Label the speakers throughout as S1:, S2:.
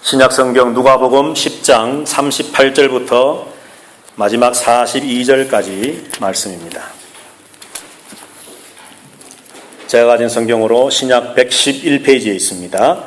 S1: 신약성경 누가복음 10장 38절부터 마지막 42절까지 말씀입니다. 제가 가진 성경으로 신약 111페이지에 있습니다.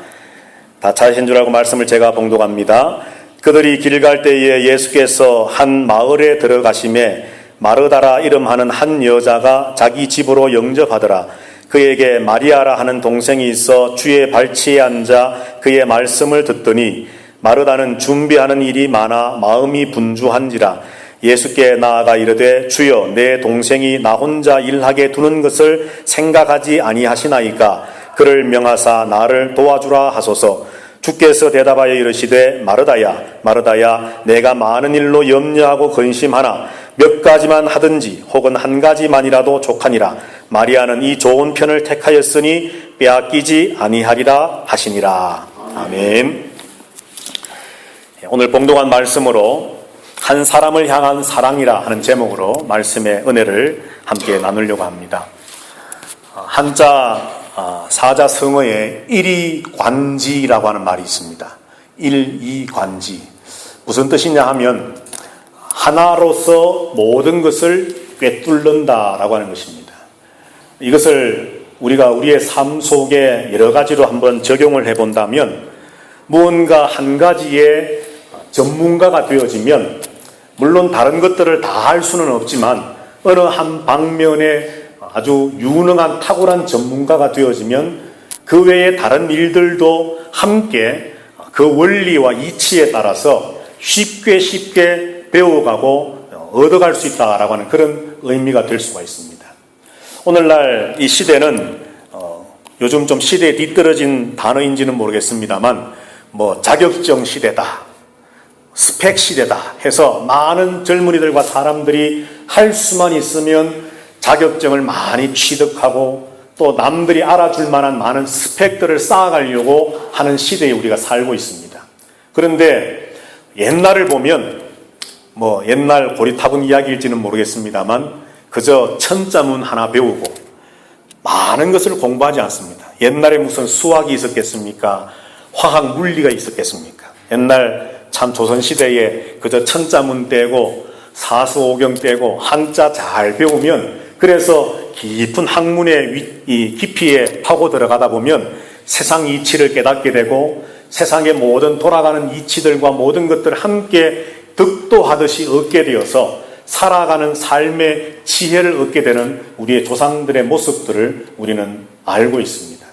S1: 다 찾으신 줄 알고 말씀을 제가 봉독합니다. 그들이 길 갈 때에 예수께서 한 마을에 들어가심에 마르다라 이름하는 한 여자가 자기 집으로 영접하더라. 그에게 마리아라 하는 동생이 있어 주의 발치에 앉아 그의 말씀을 듣더니 마르다는 준비하는 일이 많아 마음이 분주한지라. 예수께 나아가 이르되 주여, 내 동생이 나 혼자 일하게 두는 것을 생각하지 아니하시나이까. 그를 명하사 나를 도와주라 하소서. 주께서 대답하여 이르시되 마르다야 마르다야, 내가 많은 일로 염려하고 근심하나 몇 가지만 하든지 혹은 한 가지만이라도 족하니라. 마리아는 이 좋은 편을 택하였으니 빼앗기지 아니하리라 하시니라. 아멘. 오늘 봉독한 말씀으로 한 사람을 향한 사랑이라 하는 제목으로 말씀의 은혜를 함께 나누려고 합니다. 한자 사자성어에 일이관지라고 하는 말이 있습니다. 일이관지. 무슨 뜻이냐 하면 하나로서 모든 것을 꿰뚫는다라고 하는 것입니다. 이것을 우리가 우리의 삶 속에 여러 가지로 한번 적용을 해본다면, 무언가 한 가지의 전문가가 되어지면 물론 다른 것들을 다 할 수는 없지만 어느 한 방면에 아주 유능한 탁월한 전문가가 되어지면 그 외에 다른 일들도 함께 그 원리와 이치에 따라서 쉽게 배워가고 얻어갈 수 있다라고 하는 그런 의미가 될 수가 있습니다. 오늘날 이 시대는 요즘 좀 시대에 뒤떨어진 단어인지는 모르겠습니다만 자격증 시대다, 스펙 시대다 해서 많은 젊은이들과 사람들이 할 수만 있으면 자격증을 많이 취득하고 또 남들이 알아줄 만한 많은 스펙들을 쌓아가려고 하는 시대에 우리가 살고 있습니다. 그런데 옛날을 보면 옛날 고리타분 이야기일지는 모르겠습니다만 그저 천자문 하나 배우고 많은 것을 공부하지 않습니다. 옛날에 무슨 수학이 있었겠습니까? 화학 물리가 있었겠습니까? 옛날 참 조선시대에 그저 천자문 떼고 사수오경 떼고 한자 잘 배우면, 그래서 깊은 학문의 깊이에 파고 들어가다 보면 세상 이치를 깨닫게 되고 세상의 모든 돌아가는 이치들과 모든 것들을 함께 득도하듯이 얻게 되어서 살아가는 삶의 지혜를 얻게 되는 우리의 조상들의 모습들을 우리는 알고 있습니다.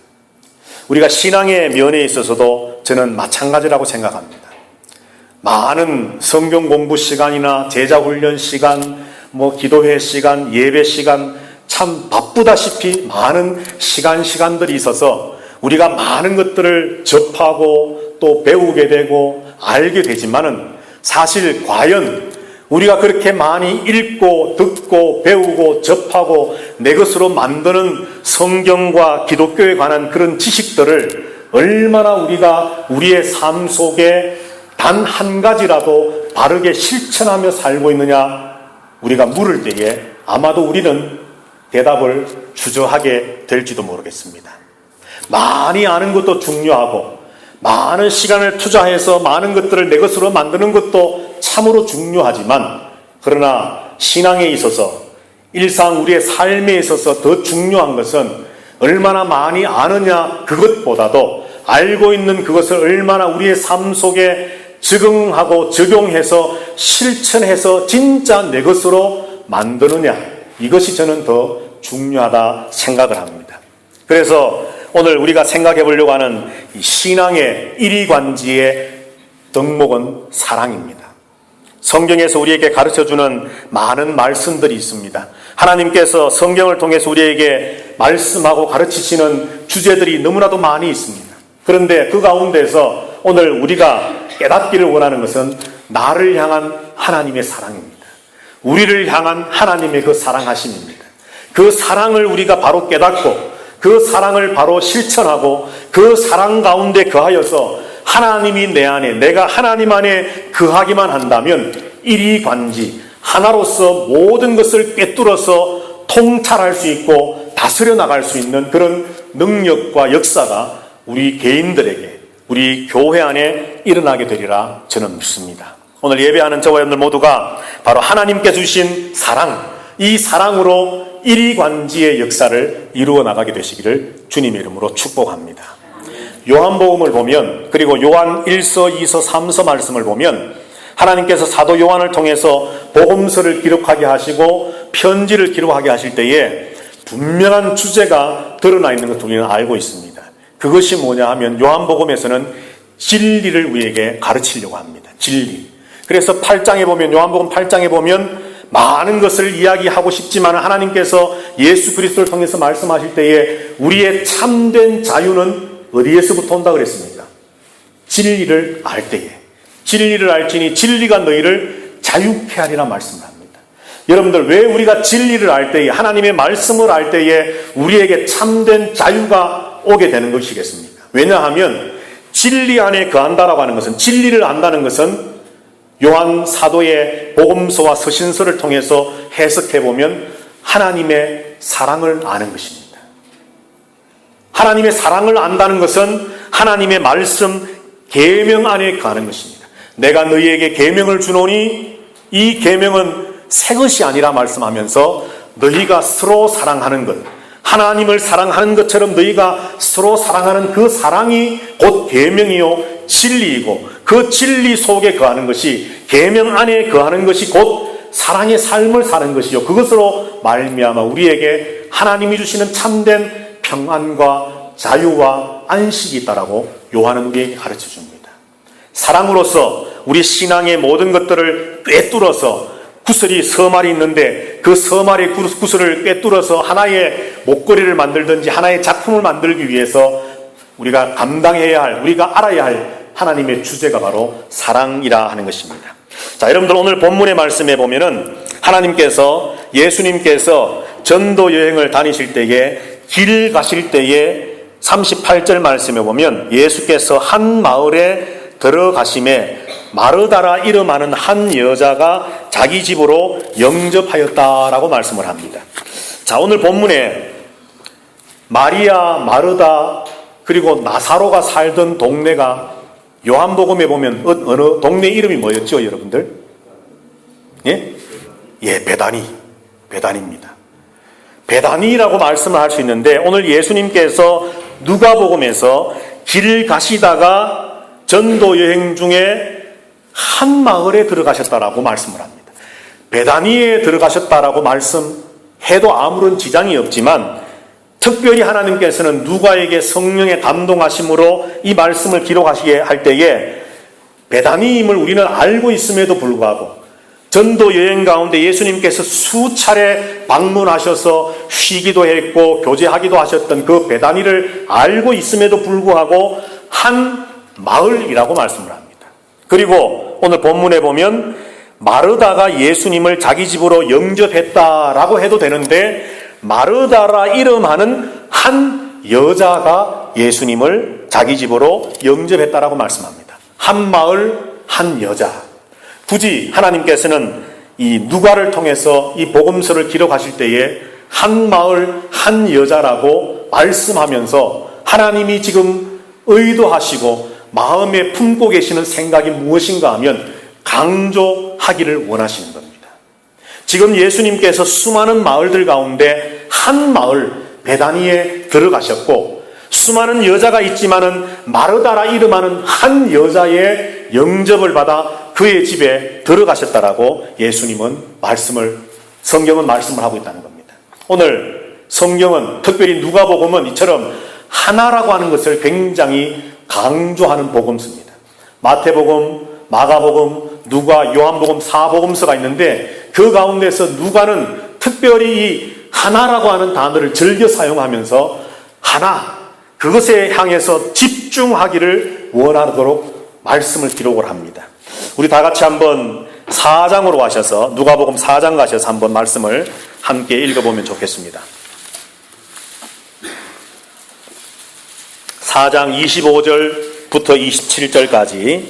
S1: 우리가 신앙의 면에 있어서도 저는 마찬가지라고 생각합니다. 많은 성경 공부 시간이나 제자훈련 시간, 기도회 시간, 예배 시간, 참 바쁘다시피 많은 시간들이 있어서 우리가 많은 것들을 접하고 또 배우게 되고 알게 되지만은, 사실 과연 우리가 그렇게 많이 읽고 듣고 배우고 접하고 내 것으로 만드는 성경과 기독교에 관한 그런 지식들을 얼마나 우리가 우리의 삶 속에 단 한 가지라도 바르게 실천하며 살고 있느냐, 우리가 물을 때에 아마도 우리는 대답을 주저하게 될지도 모르겠습니다. 많이 아는 것도 중요하고 많은 시간을 투자해서 많은 것들을 내 것으로 만드는 것도 참으로 중요하지만, 그러나 신앙에 있어서, 일상 우리의 삶에 있어서 더 중요한 것은 얼마나 많이 아느냐, 그것보다도 알고 있는 그것을 얼마나 우리의 삶 속에 적응하고 적용해서 실천해서 진짜 내 것으로 만드느냐, 이것이 저는 더 중요하다 생각을 합니다. 그래서 오늘 우리가 생각해 보려고 하는 이 신앙의 일이관지의 덕목은 사랑입니다. 성경에서 우리에게 가르쳐주는 많은 말씀들이 있습니다. 하나님께서 성경을 통해서 우리에게 말씀하고 가르치시는 주제들이 너무나도 많이 있습니다. 그런데 그 가운데서 오늘 우리가 깨닫기를 원하는 것은 나를 향한 하나님의 사랑입니다. 우리를 향한 하나님의 그 사랑하심입니다. 그 사랑을 우리가 바로 깨닫고 그 사랑을 바로 실천하고 그 사랑 가운데 거하여서 하나님이 내 안에, 내가 하나님 안에 거하기만 한다면 일이관지, 하나로서 모든 것을 꿰뚫어서 통찰할 수 있고 다스려 나갈 수 있는 그런 능력과 역사가 우리 개인들에게, 우리 교회 안에 일어나게 되리라 저는 믿습니다. 오늘 예배하는 저와 여러분들 모두가 바로 하나님께서 주신 사랑, 이 사랑으로 일이관지의 역사를 이루어 나가게 되시기를 주님의 이름으로 축복합니다. 요한복음을 보면, 그리고 요한 1서, 2서, 3서 말씀을 보면 하나님께서 사도 요한을 통해서 복음서를 기록하게 하시고 편지를 기록하게 하실 때에 분명한 주제가 드러나 있는 것을 우리는 알고 있습니다. 그것이 뭐냐 하면 요한복음에서는 진리를 우리에게 가르치려고 합니다. 진리. 그래서 8장에 보면, 요한복음 8장에 보면 많은 것을 이야기하고 싶지만 하나님께서 예수 그리스도를 통해서 말씀하실 때에 우리의 참된 자유는 어디에서부터 온다 그랬습니까? 진리를 알 때에. 진리를 알지니 진리가 너희를 자유케 하리라 말씀을 합니다. 여러분들, 왜 우리가 진리를 알 때에, 하나님의 말씀을 알 때에 우리에게 참된 자유가 오게 되는 것이겠습니까? 왜냐하면 진리 안에 거한다라고 하는 것은, 진리를 안다는 것은 요한 사도의 복음서와 서신서를 통해서 해석해보면 하나님의 사랑을 아는 것입니다. 하나님의 사랑을 안다는 것은 하나님의 말씀, 계명 안에 거하는 것입니다. 내가 너희에게 계명을 주노니 이 계명은 새 것이 아니라 말씀하면서 너희가 서로 사랑하는 것, 하나님을 사랑하는 것처럼 너희가 서로 사랑하는 그 사랑이 곧 계명이요 진리이고, 그 진리 속에 거하는 것이, 계명 안에 거하는 것이 곧 사랑의 삶을 사는 것이요, 그것으로 말미암아 우리에게 하나님이 주시는 참된 평안과 자유와 안식이 있다라고 요한은 우리에게 가르쳐 줍니다. 사랑으로서 우리 신앙의 모든 것들을 꿰뚫어서, 구슬이 서말이 있는데 그 서말의 구슬을 꿰뚫어서 하나의 목걸이를 만들든지 하나의 작품을 만들기 위해서 우리가 감당해야 할, 우리가 알아야 할 하나님의 주제가 바로 사랑이라 하는 것입니다. 자, 여러분들, 오늘 본문의 말씀에 보면은 하나님께서, 예수님께서 전도 여행을 다니실 때에, 길 가실 때에 38절 말씀에 보면 예수께서 한 마을에 들어가심에 마르다라 이름하는 한 여자가 자기 집으로 영접하였다라고 말씀을 합니다. 자, 오늘 본문에 마리아, 마르다, 그리고 나사로가 살던 동네가 요한복음에 보면 어느 동네 이름이 뭐였죠, 여러분들? 예? 예, 베다니입니다. 베다니라고 말씀을 할 수 있는데, 오늘 예수님께서 누가복음에서 길 가시다가 전도 여행 중에 한 마을에 들어가셨다라고 말씀을 합니다. 베다니에 들어가셨다라고 말씀해도 아무런 지장이 없지만, 특별히 하나님께서는 누가에게 성령의 감동하심으로 이 말씀을 기록하시게 할 때에 베다니임을 우리는 알고 있음에도 불구하고, 전도 여행 가운데 예수님께서 수차례 방문하셔서 쉬기도 했고 교제하기도 하셨던 그 베다니를 알고 있음에도 불구하고 한 마을이라고 말씀을 합니다. 그리고 오늘 본문에 보면 마르다가 예수님을 자기 집으로 영접했다라고 해도 되는데, 마르다라 이름하는 한 여자가 예수님을 자기 집으로 영접했다라고 말씀합니다. 한 마을, 한 여자. 굳이 하나님께서는 이 누가를 통해서 이 복음서를 기록하실 때에 한 마을, 한 여자라고 말씀하면서 하나님이 지금 의도하시고 마음에 품고 계시는 생각이 무엇인가 하면 강조하기를 원하시는 겁니다. 지금 예수님께서 수많은 마을들 가운데 한 마을, 베다니에 들어가셨고, 수많은 여자가 있지만은 마르다라 이름하는 한 여자의 영접을 받아 그의 집에 들어가셨다라고 예수님은 성경은 말씀을 하고 있다는 겁니다. 오늘 성경은, 특별히 누가복음은 이처럼 하나라고 하는 것을 굉장히 강조하는 복음서입니다. 마태복음, 마가복음, 누가, 요한복음, 사복음서가 있는데 그 가운데서 누가는 특별히 이 하나라고 하는 단어를 즐겨 사용하면서 하나, 그것에 향해서 집중하기를 원하도록 말씀을 기록을 합니다. 우리 다 같이 한번 4장으로 가셔서, 누가복음 4장 가셔서 한번 말씀을 함께 읽어보면 좋겠습니다. 4장 25절부터 27절까지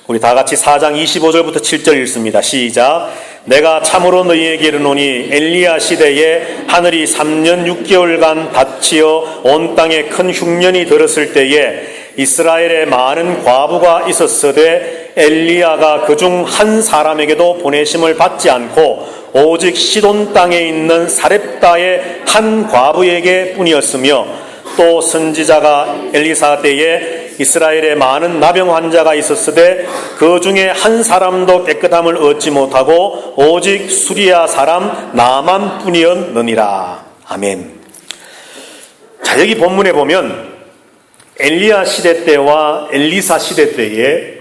S1: 우리 다 같이 4장 25절부터 7절 읽습니다. 시작. 내가 참으로 너희에게 이르노니 엘리야 시대에 하늘이 3년 6개월간 닫히어 온 땅에 큰 흉년이 들었을 때에 이스라엘에 많은 과부가 있었으되 엘리야가 그중 한 사람에게도 보내심을 받지 않고 오직 시돈 땅에 있는 사렙다의 한 과부에게 뿐이었으며 또 선지자가 엘리사 때에 이스라엘에 많은 나병 환자가 있었으되 그 중에 한 사람도 깨끗함을 얻지 못하고 오직 수리아 사람 나만 뿐이었느니라. 아멘. 자, 여기 본문에 보면 엘리야 시대 때와 엘리사 시대 때에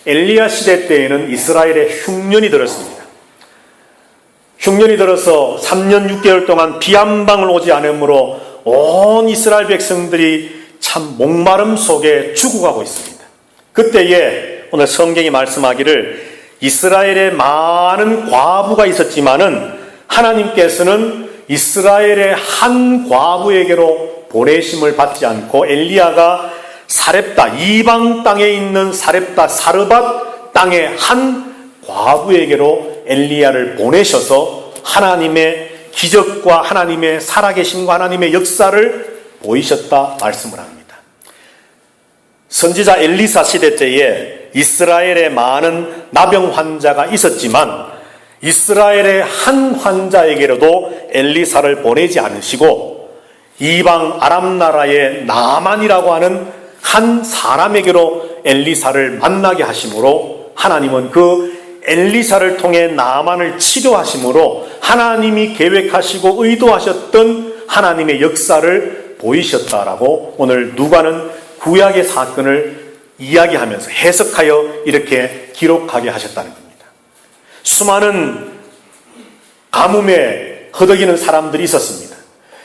S1: 엘리야 시대 때에는 이스라엘에 흉년이 들었습니다. 흉년이 들어서 3년 6개월 동안 비 한 방울 오지 않으므로 온 이스라엘 백성들이 참 목마름 속에 죽어가고 있습니다. 그때에 오늘 성경이 말씀하기를 이스라엘에 많은 과부가 있었지만은 하나님께서는 이스라엘의 한 과부에게로 보내심을 받지 않고 엘리야가 사렙다, 이방 땅에 있는 사렙다 사르밧 땅의 한 과부에게로 엘리야를 보내셔서 하나님의 기적과 하나님의 살아계심과 하나님의 역사를 보이셨다 말씀을 합니다. 선지자 엘리사 시대 때에 이스라엘에 많은 나병 환자가 있었지만 이스라엘의 한 환자에게로도 엘리사를 보내지 않으시고 이방 아람 나라의 나만이라고 하는 한 사람에게로 엘리사를 만나게 하심으로 하나님은 그 엘리사를 통해 나만을 치료하심으로 하나님이 계획하시고 의도하셨던 하나님의 역사를 보이셨다라고 오늘 누가는 구약의 사건을 이야기하면서 해석하여 이렇게 기록하게 하셨다는 겁니다. 수많은 가뭄에 허덕이는 사람들이 있었습니다.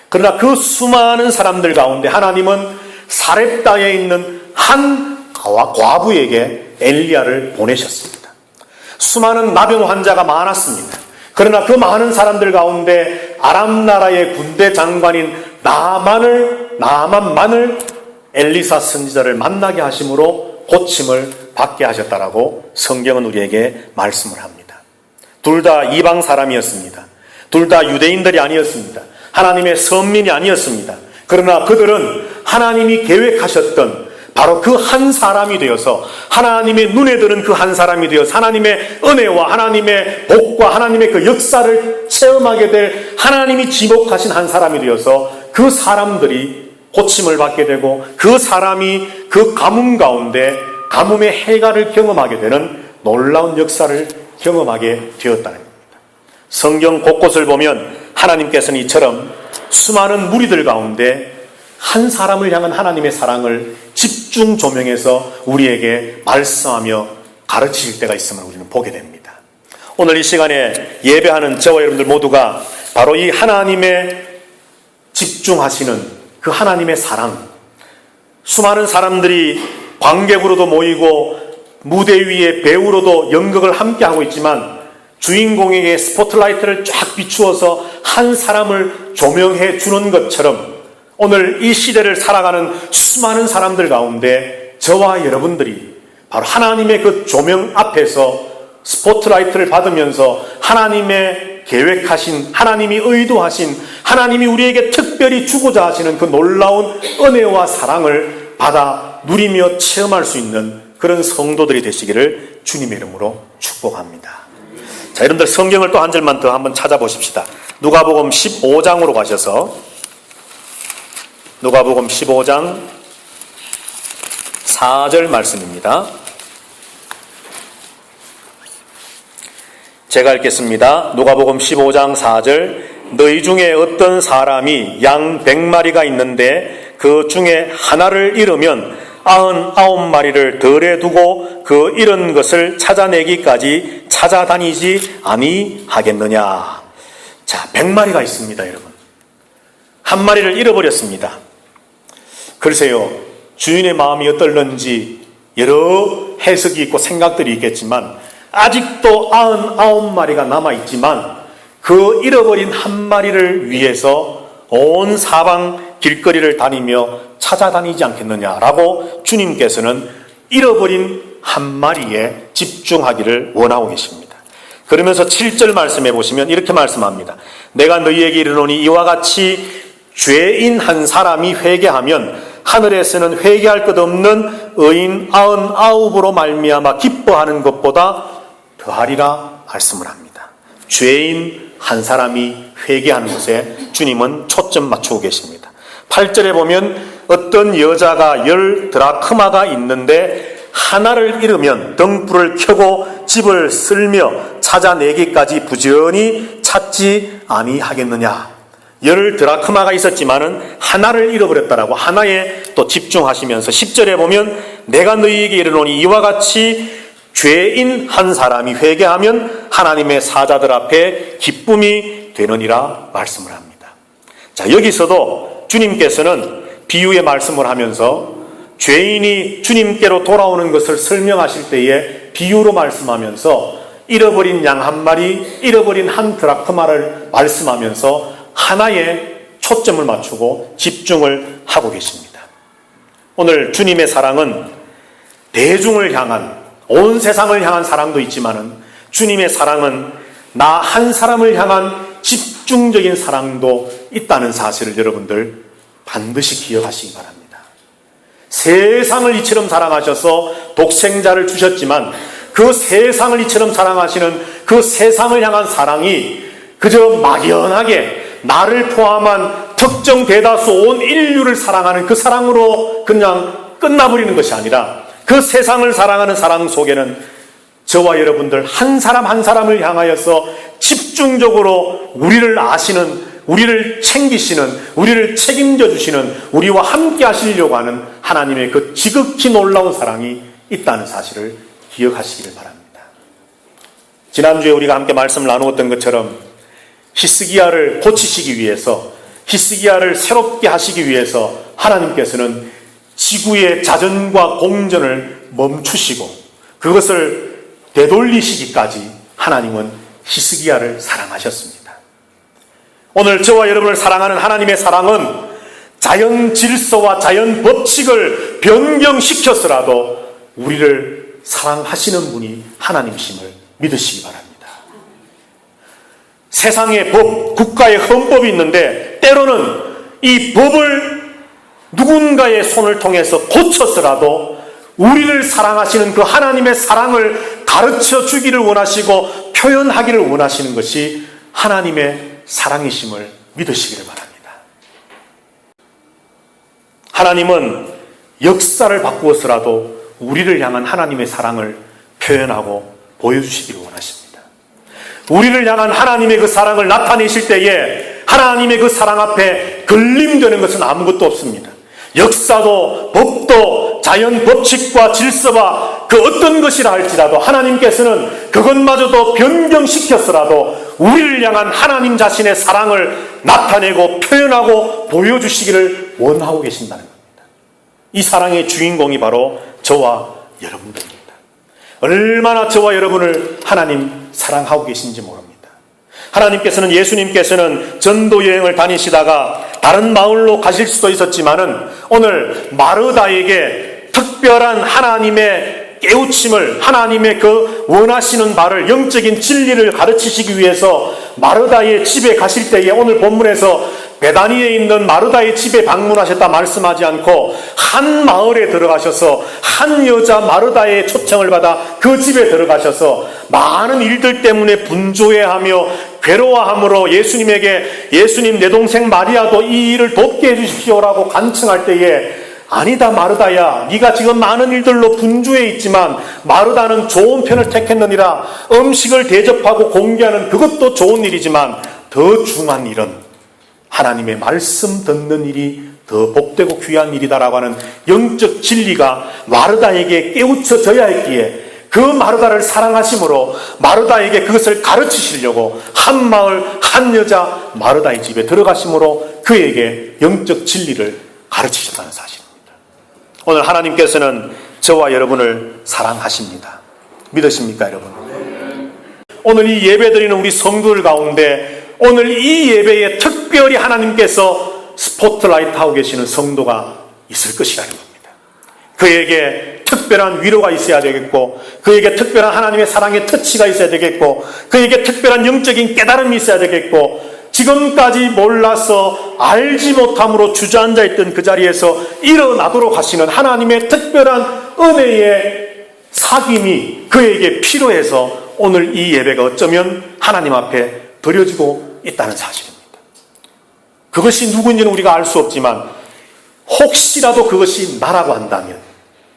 S1: 그러나 그 수많은 사람들 가운데 하나님은 사렙다에 있는 한 과부에게 엘리야를 보내셨습니다. 수많은 나병 환자가 많았습니다. 그러나 그 많은 사람들 가운데 아람 나라의 군대 장관인 나만만을 엘리사 선지자를 만나게 하심으로 고침을 받게 하셨다라고 성경은 우리에게 말씀을 합니다. 둘 다 이방 사람이었습니다. 둘 다 유대인들이 아니었습니다. 하나님의 선민이 아니었습니다. 그러나 그들은 하나님이 계획하셨던 바로 그 한 사람이 되어서 하나님의 눈에 드는 그 한 사람이 되어서 하나님의 은혜와 하나님의 복과 하나님의 그 역사를 체험하게 될 하나님이 지목하신 한 사람이 되어서 그 사람들이 고침을 받게 되고 그 사람이 그 가뭄 가운데 가뭄의 해가를 경험하게 되는 놀라운 역사를 경험하게 되었다는 겁니다. 성경 곳곳을 보면 하나님께서는 이처럼 수많은 무리들 가운데 한 사람을 향한 하나님의 사랑을 집중 조명해서 우리에게 말씀하며 가르치실 때가 있음을 우리는 보게 됩니다. 오늘 이 시간에 예배하는 저와 여러분들 모두가 바로 이 하나님의 집중하시는 그 하나님의 사랑, 수많은 사람들이 관객으로도 모이고 무대 위에 배우로도 연극을 함께하고 있지만 주인공에게 스포트라이트를 쫙 비추어서 한 사람을 조명해 주는 것처럼 오늘 이 시대를 살아가는 수많은 사람들 가운데 저와 여러분들이 바로 하나님의 그 조명 앞에서 스포트라이트를 받으면서 하나님의 계획하신, 하나님이 의도하신, 하나님이 우리에게 특별히 주고자 하시는 그 놀라운 은혜와 사랑을 받아 누리며 체험할 수 있는 그런 성도들이 되시기를 주님의 이름으로 축복합니다. 자, 여러분들 성경을 또 한 절만 더 한번 찾아보십시다. 누가복음 15장으로 가셔서 누가복음 15장 4절 말씀입니다. 제가 읽겠습니다. 누가복음 15장 4절. 너희 중에 어떤 사람이 양 100마리가 있는데 그 중에 하나를 잃으면 99마리를 덜에 두고 그 잃은 것을 찾아내기까지 찾아다니지 아니하겠느냐. 자, 100마리가 있습니다, 여러분. 한 마리를 잃어버렸습니다. 글쎄요, 주인의 마음이 어떨는지 여러 해석이 있고 생각들이 있겠지만 아직도 99마리가 남아있지만 그 잃어버린 한 마리를 위해서 온 사방 길거리를 다니며 찾아다니지 않겠느냐라고 주님께서는 잃어버린 한 마리에 집중하기를 원하고 계십니다. 그러면서 7절 말씀해 보시면 이렇게 말씀합니다. 내가 너희에게 이르노니 이와 같이 죄인 한 사람이 회개하면 하늘에서는 회개할 것 없는 의인 99으로 말미암아 기뻐하는 것보다 더하리라 말씀을 합니다. 죄인 한 사람이 회개하는 것에 주님은 초점 맞추고 계십니다. 8절에 보면 어떤 여자가 10 드라크마가 있는데 하나를 잃으면 등불을 켜고 집을 쓸며 찾아내기까지 부지런히 찾지 아니하겠느냐. 10 드라크마가 있었지만은 하나를 잃어버렸다라고 하나에 또 집중하시면서 10절에 보면 내가 너희에게 이르노니 이와 같이 죄인 한 사람이 회개하면 하나님의 사자들 앞에 기쁨이 되느니라 말씀을 합니다. 자, 여기서도 주님께서는 비유의 말씀을 하면서 죄인이 주님께로 돌아오는 것을 설명하실 때에 비유로 말씀하면서 잃어버린 양 한 마리, 잃어버린 한 드라크마를 말씀하면서 하나에 초점을 맞추고 집중을 하고 계십니다. 오늘 주님의 사랑은 대중을 향한, 온 세상을 향한 사랑도 있지만은 주님의 사랑은 나 한 사람을 향한 집중적인 사랑도 있다는 사실을 여러분들 반드시 기억하시기 바랍니다. 세상을 이처럼 사랑하셔서 독생자를 주셨지만 그 세상을 이처럼 사랑하시는 그 세상을 향한 사랑이 그저 막연하게 나를 포함한 특정 대다수 온 인류를 사랑하는 그 사랑으로 그냥 끝나버리는 것이 아니라 그 세상을 사랑하는 사랑 속에는 저와 여러분들 한 사람 한 사람을 향하여서 집중적으로 우리를 아시는, 우리를 챙기시는, 우리를 책임져 주시는, 우리와 함께 하시려고 하는 하나님의 그 지극히 놀라운 사랑이 있다는 사실을 기억하시기를 바랍니다. 지난주에 우리가 함께 말씀을 나누었던 것처럼 히스기야를 고치시기 위해서, 히스기야를 새롭게 하시기 위해서 하나님께서는 지구의 자전과 공전을 멈추시고 그것을 되돌리시기까지 하나님은 히스기야를 사랑하셨습니다. 오늘 저와 여러분을 사랑하는 하나님의 사랑은 자연 질서와 자연 법칙을 변경시켜서라도 우리를 사랑하시는 분이 하나님이심을 믿으시기 바랍니다. 세상의 법, 국가의 헌법이 있는데 때로는 이 법을 누군가의 손을 통해서 고쳐서라도 우리를 사랑하시는 그 하나님의 사랑을 가르쳐 주기를 원하시고 표현하기를 원하시는 것이 하나님의 사랑이심을 믿으시기를 바랍니다. 하나님은 역사를 바꾸어서라도 우리를 향한 하나님의 사랑을 표현하고 보여주시기를 원하십니다. 우리를 향한 하나님의 그 사랑을 나타내실 때에 하나님의 그 사랑 앞에 걸림되는 것은 아무것도 없습니다. 역사도 법도 자연 법칙과 질서와 그 어떤 것이라 할지라도 하나님께서는 그것마저도 변경시켜서라도 우리를 향한 하나님 자신의 사랑을 나타내고 표현하고 보여주시기를 원하고 계신다는 겁니다. 이 사랑의 주인공이 바로 저와 여러분들입니다. 얼마나 저와 여러분을 하나님 사랑하고 계신지 모릅니다. 하나님께서는, 예수님께서는 전도 여행을 다니시다가 다른 마을로 가실 수도 있었지만은 오늘 마르다에게 특별한 하나님의 깨우침을, 하나님의 그 원하시는 바를, 영적인 진리를 가르치시기 위해서 마르다의 집에 가실 때에 오늘 본문에서 베다니에 있는 마르다의 집에 방문하셨다 말씀하지 않고 한 마을에 들어가셔서 한 여자 마르다의 초청을 받아 그 집에 들어가셔서 많은 일들 때문에 분주해하며 괴로워함으로 예수님에게 예수님 내 동생 마리아도 이 일을 돕게 해주십시오라고 간청할 때에 아니다 마르다야, 네가 지금 많은 일들로 분주해 있지만 마르다는 좋은 편을 택했느니라. 음식을 대접하고 공개하는 그것도 좋은 일이지만 더 중요한 일은 하나님의 말씀 듣는 일이 더 복되고 귀한 일이다라고 하는 영적 진리가 마르다에게 깨우쳐져야 했기에 그 마르다를 사랑하심으로 마르다에게 그것을 가르치시려고 한 마을 한 여자 마르다의 집에 들어가심으로 그에게 영적 진리를 가르치셨다는 사실입니다. 오늘 하나님께서는 저와 여러분을 사랑하십니다. 믿으십니까 여러분? 오늘 이 예배드리는 우리 성도들 가운데 오늘 이 예배에 특별히 하나님께서 스포트라이트 하고 계시는 성도가 있을 것이라는 겁니다. 그에게 특별한 위로가 있어야 되겠고, 그에게 특별한 하나님의 사랑의 터치가 있어야 되겠고, 그에게 특별한 영적인 깨달음이 있어야 되겠고, 지금까지 몰라서 알지 못함으로 주저앉아 있던 그 자리에서 일어나도록 하시는 하나님의 특별한 은혜의 사귐이 그에게 필요해서 오늘 이 예배가 어쩌면 하나님 앞에 드려지고 있다는 사실입니다. 그것이 누구인지는 우리가 알 수 없지만 혹시라도 그것이 나라고 한다면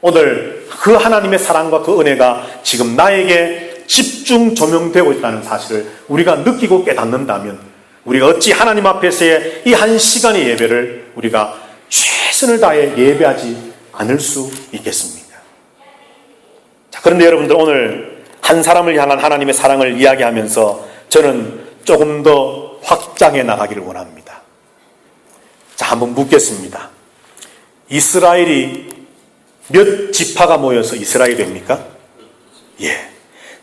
S1: 오늘 그 하나님의 사랑과 그 은혜가 지금 나에게 집중 조명되고 있다는 사실을 우리가 느끼고 깨닫는다면 우리가 어찌 하나님 앞에서의 이 한 시간의 예배를 우리가 최선을 다해 예배하지 않을 수 있겠습니까? 자, 그런데 여러분들 오늘 한 사람을 향한 하나님의 사랑을 이야기하면서 저는 조금 더 확장해 나가기를 원합니다. 자, 한번 묻겠습니다. 이스라엘이 몇 지파가 모여서 이스라엘이 됩니까? 예.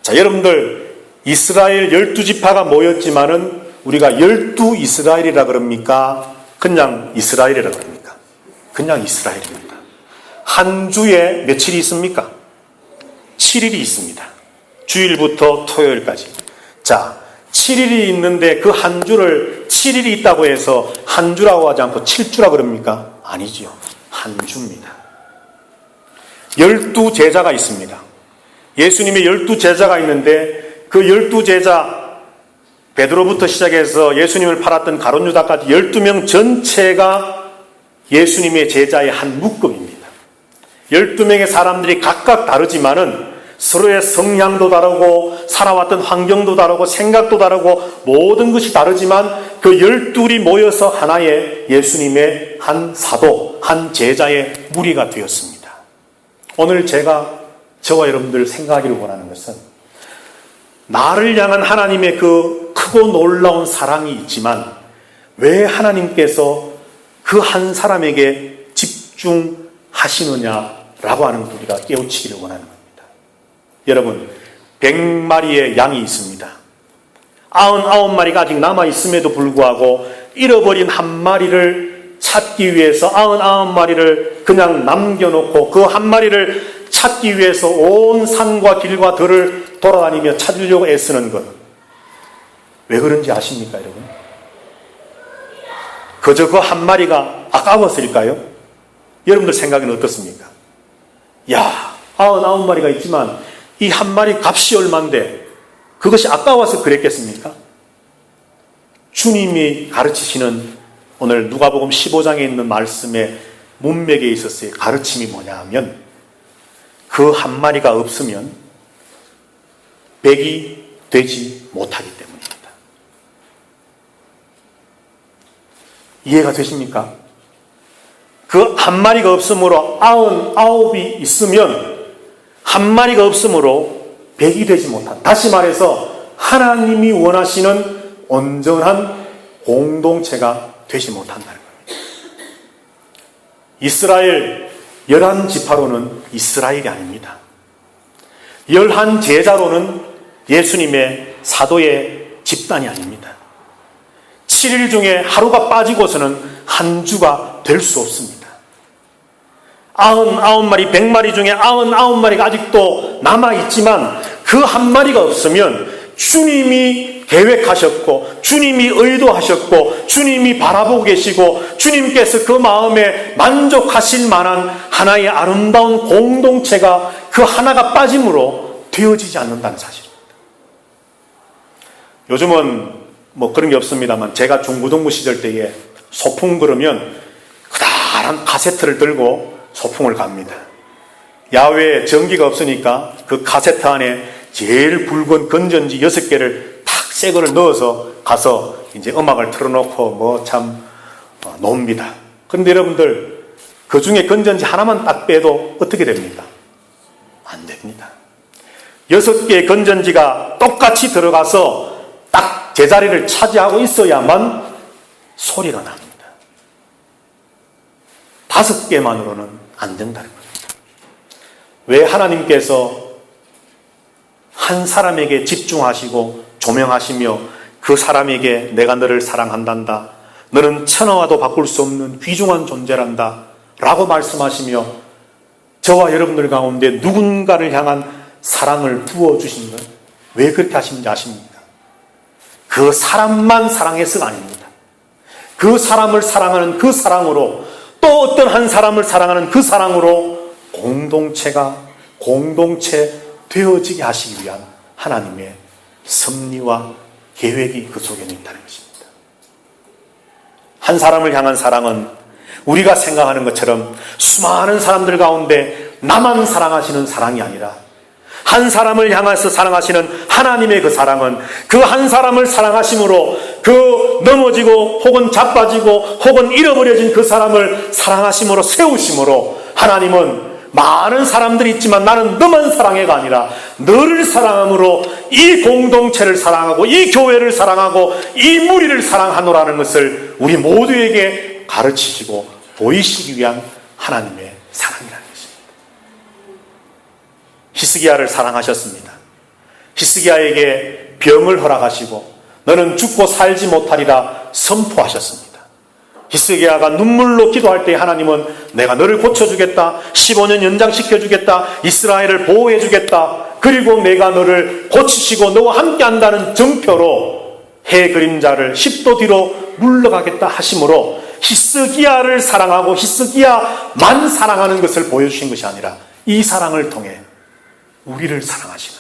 S1: 자, 여러분들 이스라엘 12지파가 모였지만은 우리가 12이스라엘이라 그럽니까? 그냥 이스라엘이라 그럽니까? 그냥 이스라엘입니다. 한 주에 며칠이 있습니까? 7일이 있습니다. 주일부터 토요일까지. 자, 7일이 있는데 그 한 주를 7일이 있다고 해서 한 주라고 하지 않고 7주라 그럽니까? 아니지요. 한 주입니다. 12제자가 있습니다. 예수님의 12제자가 있는데 그 12제자 베드로부터 시작해서 예수님을 팔았던 가룟 유다까지 12명 전체가 예수님의 제자의 한 묶음입니다. 12명의 사람들이 각각 다르지만은 서로의 성향도 다르고 살아왔던 환경도 다르고 생각도 다르고 모든 것이 다르지만 그 12이 모여서 하나의 예수님의 한 사도, 한 제자의 무리가 되었습니다. 오늘 저와 여러분들 생각하기를 원하는 것은 나를 향한 하나님의 그 크고 놀라운 사랑이 있지만 왜 하나님께서 그 한 사람에게 집중하시느냐라고 하는 것 우리가 깨우치기를 원하는 겁니다. 여러분, 100마리의 양이 있습니다. 99마리가 아직 남아있음에도 불구하고 잃어버린 한 마리를 찾기 위해서 99마리를 그냥 남겨놓고 그 한 마리를 찾기 위해서 온 산과 길과 들을 돌아다니며 찾으려고 애쓰는 것. 왜 그런지 아십니까, 여러분? 그저 그 한 마리가 아까웠을까요? 여러분들 생각은 어떻습니까? 야, 99마리가 있지만 이 한 마리 값이 얼만데 그것이 아까워서 그랬겠습니까? 주님이 가르치시는 오늘 누가복음 15장에 있는 말씀의 문맥에 있어서의 가르침이 뭐냐 하면 그 한 마리가 없으면 백이 되지 못하기 때문입니다. 이해가 되십니까? 그 한 마리가 없으므로 99이 있으면 한 마리가 없으므로 백이 되지 못한다. 다시 말해서 하나님이 원하시는 온전한 공동체가 되지 못한다는 겁니다. 이스라엘 11지파로는 이스라엘이 아닙니다. 11제자로는 예수님의 사도의 집단이 아닙니다. 7일 중에 하루가 빠지고서는 한 주가 될 수 없습니다. 99마리, 100마리 중에 99마리가 아직도 남아있지만 그 한 마리가 없으면 주님이 계획하셨고 주님이 의도하셨고 주님이 바라보고 계시고 주님께서 그 마음에 만족하실 만한 하나의 아름다운 공동체가 그 하나가 빠짐으로 되어지지 않는다는 사실입니다. 요즘은 뭐 그런 게 없습니다만 제가 중고등부 시절 때에 소풍 그러면 커다란 카세트를 들고 소풍을 갑니다. 야외에 전기가 없으니까 그 카세트 안에 제일 굵은 건전지 6개를 탁 새 거를 넣어서 가서 이제 음악을 틀어놓고 뭐 참 놉니다. 그런데 여러분들 그 중에 건전지 하나만 딱 빼도 어떻게 됩니까? 안 됩니다. 6개의 건전지가 똑같이 들어가서 딱 제자리를 차지하고 있어야만 소리가 납니다. 5개만으로는 안 된다는 겁니다. 왜 하나님께서 한 사람에게 집중하시고 조명하시며 그 사람에게 내가 너를 사랑한단다. 너는 천하와도 바꿀 수 없는 귀중한 존재란다. 라고 말씀하시며 저와 여러분들 가운데 누군가를 향한 사랑을 부어주신 것, 왜 그렇게 하시는지 아십니까? 그 사람만 사랑해서가 아닙니다. 그 사람을 사랑하는 그 사랑으로, 또 어떤 한 사람을 사랑하는 그 사랑으로 공동체가 공동체 되어지게 하시기 위한 하나님의 섭리와 계획이 그 속에는 있다는 것입니다. 한 사람을 향한 사랑은 우리가 생각하는 것처럼 수많은 사람들 가운데 나만 사랑하시는 사랑이 아니라, 한 사람을 향해서 사랑하시는 하나님의 그 사랑은 그 한 사람을 사랑하심으로 그 넘어지고 혹은 자빠지고 혹은 잃어버려진 그 사람을 사랑하심으로 세우심으로, 하나님은 많은 사람들이 있지만 나는 너만 사랑해가 아니라 너를 사랑함으로 이 공동체를 사랑하고 이 교회를 사랑하고 이 무리를 사랑하노라는 것을 우리 모두에게 가르치시고 보이시기 위한 하나님의 사랑이라는 것입니다. 히스기야를 사랑하셨습니다. 히스기야에게 병을 허락하시고 너는 죽고 살지 못하리라 선포하셨습니다. 히스기야가 눈물로 기도할 때 하나님은 내가 너를 고쳐주겠다, 15년 연장시켜주겠다, 이스라엘을 보호해주겠다, 그리고 내가 너를 고치시고 너와 함께 한다는 증표로 해 그림자를 10도 뒤로 물러가겠다 하심으로 히스기야를 사랑하고 히스기야만 사랑하는 것을 보여주신 것이 아니라 이 사랑을 통해 우리를 사랑하시는,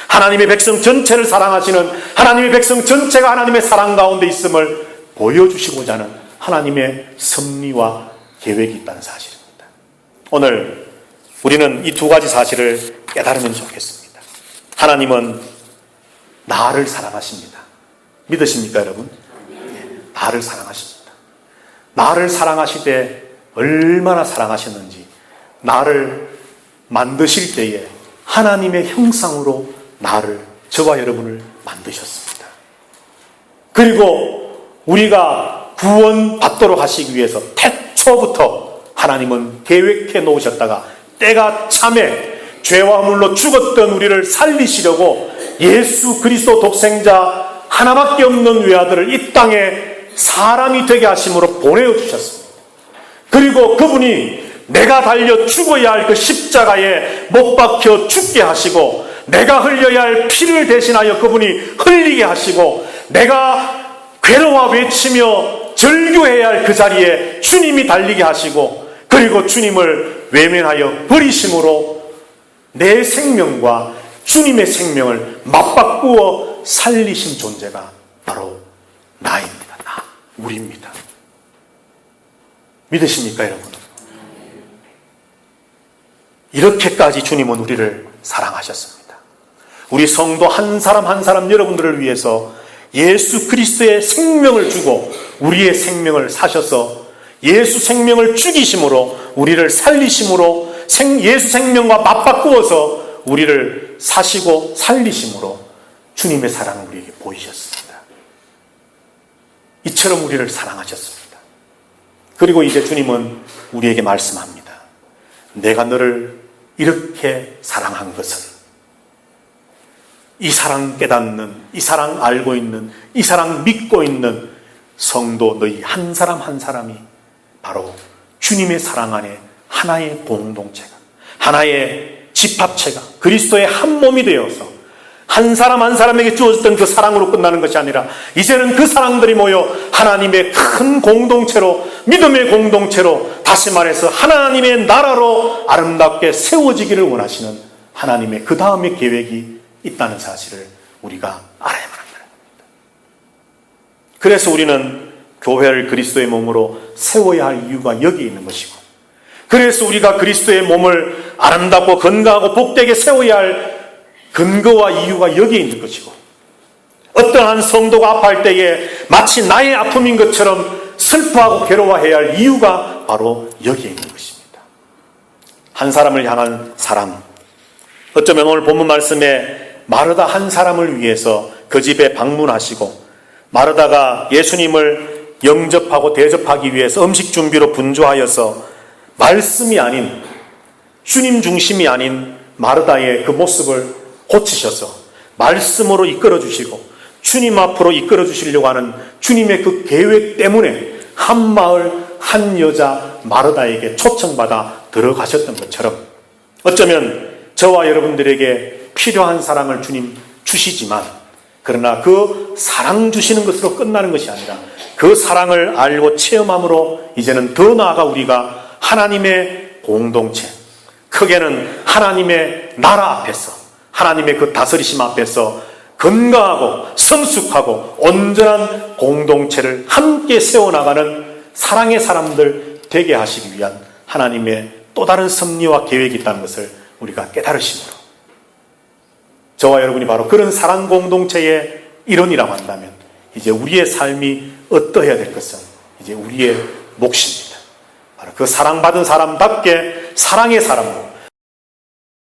S1: 하나님의 백성 전체를 사랑하시는, 하나님의 백성 전체가 하나님의 사랑 가운데 있음을 보여주시고자 하는 하나님의 섭리와 계획이 있다는 사실입니다. 오늘 우리는 이 두 가지 사실을 깨달으면 좋겠습니다. 하나님은 나를 사랑하십니다. 믿으십니까, 여러분? 나를 사랑하십니다. 나를 사랑하실 때 얼마나 사랑하셨는지, 나를 만드실 때에 하나님의 형상으로 나를, 저와 여러분을 만드셨습니다. 그리고 우리가 구원받도록 하시기 위해서 태초부터 하나님은 계획해 놓으셨다가 때가 참에 죄와 물로 죽었던 우리를 살리시려고 예수 그리스도 독생자 하나밖에 없는 외아들을 이 땅에 사람이 되게 하심으로 보내어 주셨습니다. 그리고 그분이 내가 달려 죽어야 할 그 십자가에 못 박혀 죽게 하시고, 내가 흘려야 할 피를 대신하여 그분이 흘리게 하시고, 내가 괴로워 외치며 절규해야 할 그 자리에 주님이 달리게 하시고, 그리고 주님을 외면하여 버리심으로 내 생명과 주님의 생명을 맞바꾸어 살리신 존재가 바로 나입니다. 우리입니다. 믿으십니까, 여러분? 이렇게까지 주님은 우리를 사랑하셨습니다. 우리 성도 한 사람 한 사람 여러분들을 위해서 예수 그리스도의 생명을 주고 우리의 생명을 사셔서 예수 생명을 죽이심으로 우리를 살리심으로 예수 생명과 맞바꾸어서 우리를 사시고 살리심으로 주님의 사랑을 우리에게 보이셨습니다. 이처럼 우리를 사랑하셨습니다. 그리고 이제 주님은 우리에게 말씀합니다. 내가 너를 이렇게 사랑한 것은, 이 사랑 깨닫는, 이 사랑 알고 있는, 이 사랑 믿고 있는 성도 너희 한 사람 한 사람이 바로 주님의 사랑 안에 하나의 공동체가, 하나의 집합체가 그리스도의 한 몸이 되어서 한 사람 한 사람에게 주어졌던 그 사랑으로 끝나는 것이 아니라 이제는 그 사랑들이 모여 하나님의 큰 공동체로, 믿음의 공동체로, 다시 말해서 하나님의 나라로 아름답게 세워지기를 원하시는 하나님의 그 다음의 계획이 있다는 사실을 우리가 알아야만 한다는 겁니다. 그래서 우리는 교회를 그리스도의 몸으로 세워야 할 이유가 여기 있는 것이고, 그래서 우리가 그리스도의 몸을 아름답고 건강하고 복되게 세워야 할 근거와 이유가 여기에 있는 것이고, 어떠한 성도가 아파할 때에 마치 나의 아픔인 것처럼 슬퍼하고 괴로워해야 할 이유가 바로 여기에 있는 것입니다. 한 사람을 향한 사랑, 어쩌면 오늘 본문 말씀에 마르다 한 사람을 위해서 그 집에 방문하시고, 마르다가 예수님을 영접하고 대접하기 위해서 음식 준비로 분주하여서 말씀이 아닌, 주님 중심이 아닌 마르다의 그 모습을 고치셔서 말씀으로 이끌어 주시고 주님 앞으로 이끌어 주시려고 하는 주님의 그 계획 때문에 한 마을 한 여자 마르다에게 초청받아 들어가셨던 것처럼, 어쩌면 저와 여러분들에게 필요한 사랑을 주님 주시지만, 그러나 그 사랑 주시는 것으로 끝나는 것이 아니라 그 사랑을 알고 체험함으로 이제는 더 나아가 우리가 하나님의 공동체, 크게는 하나님의 나라 앞에서, 하나님의 그 다스리심 앞에서 건강하고 성숙하고 온전한 공동체를 함께 세워나가는 사랑의 사람들 되게 하시기 위한 하나님의 또 다른 섭리와 계획이 있다는 것을 우리가 깨달으심으로, 저와 여러분이 바로 그런 사랑 공동체의 일원이라고 한다면 이제 우리의 삶이 어떠해야 될 것은 이제 우리의 몫입니다. 바로 그 사랑받은 사람답게 사랑의 사람으로